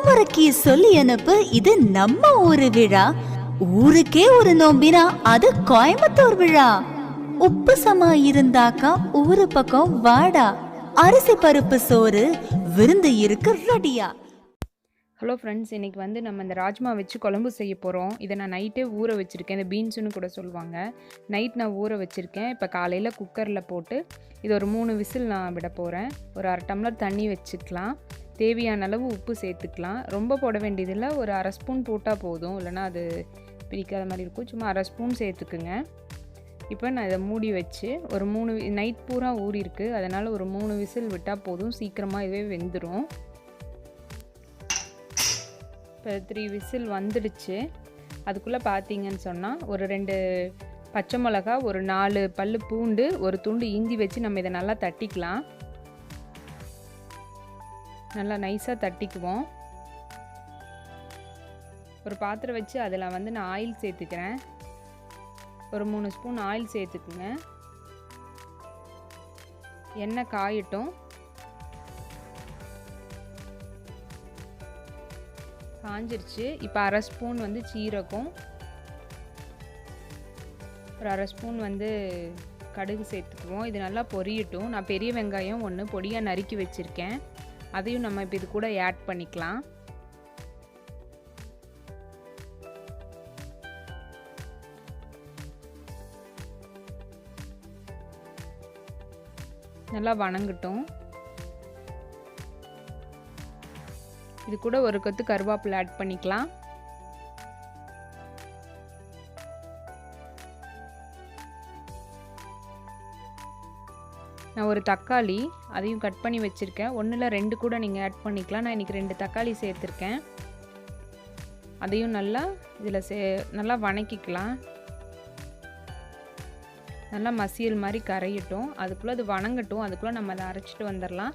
முறைக்கு சொல்லி அனுப்பு, இது நம்ம ஊரு விழா. ஊருக்கே ஒரு நோம்பினா அது கோயம்புத்தூர் விழா. உப்பு சமா இருந்தாக்கா ஊரு பக்கம் வாடா. அரிசி பருப்பு சோறு விருந்து இருக்கு ரெடியா. ஹலோ ஃப்ரெண்ட்ஸ், இன்றைக்கி வந்து நம்ம இந்த ராஜ்மா வச்சு குழம்பு செய்ய போகிறோம். இதை நான் நைட்டே ஊற வச்சுருக்கேன். இந்த பீன்ஸுன்னு கூட சொல்லுவாங்க. நைட் நான் ஊற வச்சுருக்கேன். இப்போ காலையில் குக்கரில் போட்டு இது ஒரு 3 விசில் நான் விட போகிறேன். ஒரு 1/2 டம்ளர் தண்ணி வச்சுக்கலாம். தேவையான அளவு உப்பு சேர்த்துக்கலாம். ரொம்ப போட வேண்டியதில்லை, ஒரு 1/2 ஸ்பூன் போட்டால் போதும், இல்லைனா அது பிடிக்காத மாதிரி இருக்கும். சும்மா 1/2 ஸ்பூன் சேர்த்துக்குங்க. இப்போ நான் இதை மூடி வச்சு ஒரு 3 நைட் பூரா ஊறிருக்கு, அதனால் ஒரு 3 விசில் விட்டால் போதும், சீக்கிரமாக இதுவே வெந்துடும். இப்போ 3 விசில் வந்துடுச்சு. அதுக்குள்ளே பார்த்தீங்கன்னு சொன்னால் ஒரு 2 பச்சை மிளகா, ஒரு 4 பல் பூண்டு, ஒரு துண்டு இஞ்சி வச்சு நம்ம இதை நல்லா தட்டிக்கலாம். நல்லா நைஸாக தட்டிக்குவோம். ஒரு பாத்திரம் வச்சு அதில் வந்து நான் ஆயில் சேர்த்துக்கிறேன். ஒரு 3 ஸ்பூன் ஆயில் சேர்த்துக்குங்க. எண்ணெய் காயட்டும். காஞ்சிருச்சு. இப்போ 1/2 ஸ்பூன் வந்து சீரகம், ஒரு 1/2 ஸ்பூன் வந்து கடுகு சேர்த்துக்குவோம். இது நல்லா பொரியட்டும். நான் பெரிய வெங்காயம் 1 பொடியாக நறுக்கி வச்சுருக்கேன், அதையும் நம்ம இப்போ இது கூட ஆட் பண்ணிக்கலாம். நல்லா வணங்கட்டும். இது கூட ஒரு கொத்து கருவேப்பிலை ஆட் பண்ணிக்கலாம். நான் ஒரு தக்காளி அதையும் கட் பண்ணி வச்சுருக்கேன். 1 இல்லை 2 கூட நீங்கள் ஆட் பண்ணிக்கலாம். நான் இன்றைக்கி 2 தக்காளி சேர்த்துருக்கேன். அதையும் நல்லா இதில் நல்லா வணக்கிக்கலாம். நல்லா மசியல் மாதிரி கரையட்டும். அதுக்குள்ளே அது வணங்கட்டும். அதுக்குள்ளே நம்ம அதை அரைச்சிட்டு வந்துடலாம்.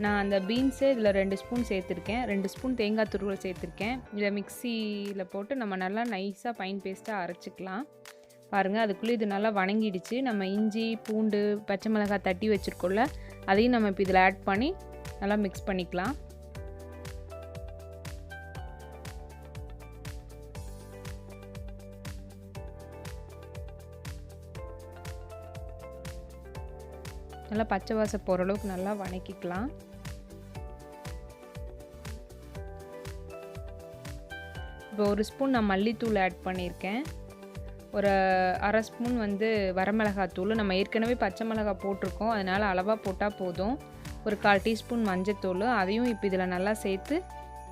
நான் அந்த பீன்ஸு இதில் 2 ஸ்பூன் சேர்த்துருக்கேன். 2 ஸ்பூன் தேங்காய் துருவல் சேர்த்துருக்கேன். இதை மிக்சியில் போட்டு நம்ம நல்லா நைஸாக ஃபைன் பேஸ்ட்டாக அரைச்சிக்கலாம். பாருங்கள், அதுக்குள்ளே இது நல்லா வணங்கிடுச்சு. நம்ம இஞ்சி, பூண்டு, பச்சை மிளகாய் தட்டி வச்சுருக்கோம்ல, அதையும் நம்ம இப்போ இதில் ஆட் பண்ணி நல்லா மிக்ஸ் பண்ணிக்கலாம். நல்லா பச்சை வாசம் போகிற அளவுக்கு நல்லா வணக்கிக்கலாம். இப்போ 1 ஸ்பூன் நான் மல்லித்தூள் ஆட் பண்ணியிருக்கேன். ஒரு 1/2 ஸ்பூன் வந்து வரமிளகாத்தூள். நம்ம ஏற்கனவே பச்சை மிளகாய் போட்டிருக்கோம், அதனால் அளவாக போட்டால் போதும். ஒரு 1/4 டீஸ்பூன் மஞ்சத்தூள், அதையும் இப்போ இதில் நல்லா சேர்த்து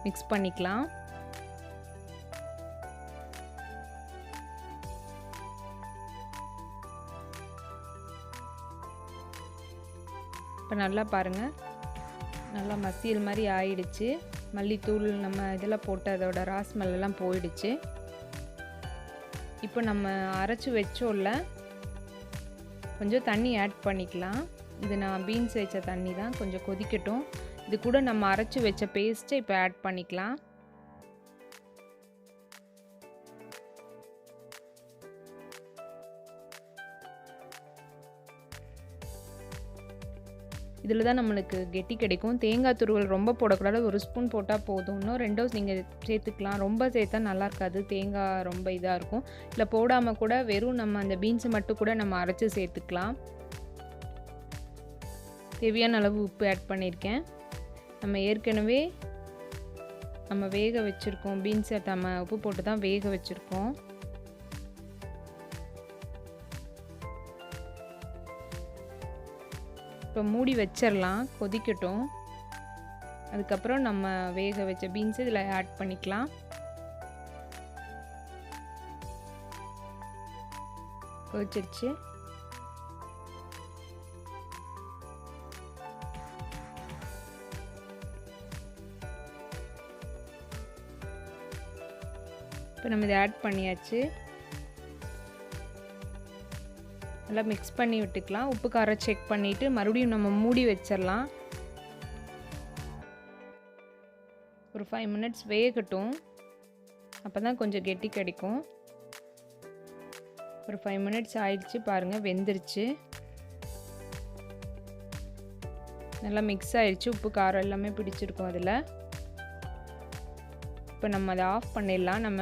மிக்ஸ் பண்ணிக்கலாம். இப்போ நல்லா பாருங்கள், நல்லா மசியல் மாதிரி ஆயிடுச்சு. மல்லித்தூள் நம்ம இதெல்லாம் போட்டு அதோட ராஸ்மெல்லாம் போயிடுச்சு. இப்போ நம்ம அரைச்சி வச்சோம்ல, கொஞ்சம் தண்ணி ஆட் பண்ணிக்கலாம். இது நான் பீன்ஸ் வச்ச தண்ணி தான், கொஞ்சம் கொதிக்கட்டும். இது கூட நம்ம அரைச்சி வச்ச பேஸ்ட்டை இப்போ ஆட் பண்ணிக்கலாம். இதில் தான் நம்மளுக்கு கெட்டி கிடைக்கும். தேங்காய் துருவல் ரொம்ப போடக்கூடாது, 1 ஸ்பூன் போட்டால் போதும். இன்னும் 2 நீங்கள் சேர்த்துக்கலாம். ரொம்ப சேர்த்தா நல்லா இருக்காது, தேங்காய் ரொம்ப இதாக இருக்கும். இல்லை போடாமல் கூட வெறும் நம்ம அந்த பீன்ஸை மட்டும் கூட நம்ம அரைச்சி சேர்த்துக்கலாம். தேவையான அளவு உப்பு ஆட் பண்ணியிருக்கேன். நம்ம ஏற்கனவே வேக வச்சுருக்கோம் பீன்ஸை, நம்ம உப்பு போட்டு தான் வேக வச்சுருக்கோம். இப்போ மூடி வச்சிடலாம், கொதிக்கட்டும். அதுக்கப்புறம் நம்ம வேக வச்ச பீன்ஸ் இதில் ஆட் பண்ணிக்கலாம். கொதிச்சிருச்சு. இப்போ நம்ம இதை ஆட் பண்ணியாச்சு. நல்லா மிக்ஸ் பண்ணி விட்டுக்கலாம். உப்பு காரம் செக் பண்ணிவிட்டு மறுபடியும் நம்ம மூடி வச்சிடலாம். ஒரு 5 மினிட்ஸ் வேகட்டும், அப்போ தான் கொஞ்சம் கெட்டி கிடைக்கும். ஒரு 5 மினிட்ஸ் ஆயிடுச்சு பாருங்கள், வெந்துருச்சு. நல்லா மிக்ஸ் ஆயிடுச்சு. உப்பு காரம் எல்லாமே பிடிச்சிருக்கும் அதில். இப்போ நம்ம அதை ஆஃப் பண்ணிடலாம். நம்ம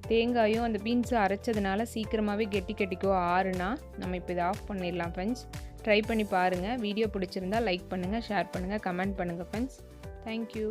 தேங்காயும் அந்த பீன்ஸும் அரைச்சதுனால சீக்கிரமாகவே கெட்டிக்கோ ஆறுனா நம்ம இப்போ இதை ஆஃப் பண்ணிடலாம் ஃப்ரெண்ட்ஸ். ட்ரை பண்ணி பாருங்கள். வீடியோ பிடிச்சிருந்தா லைக் பண்ணுங்கள், ஷேர் பண்ணுங்கள், கமெண்ட் பண்ணுங்கள் ஃப்ரெண்ட்ஸ். தேங்க்யூ.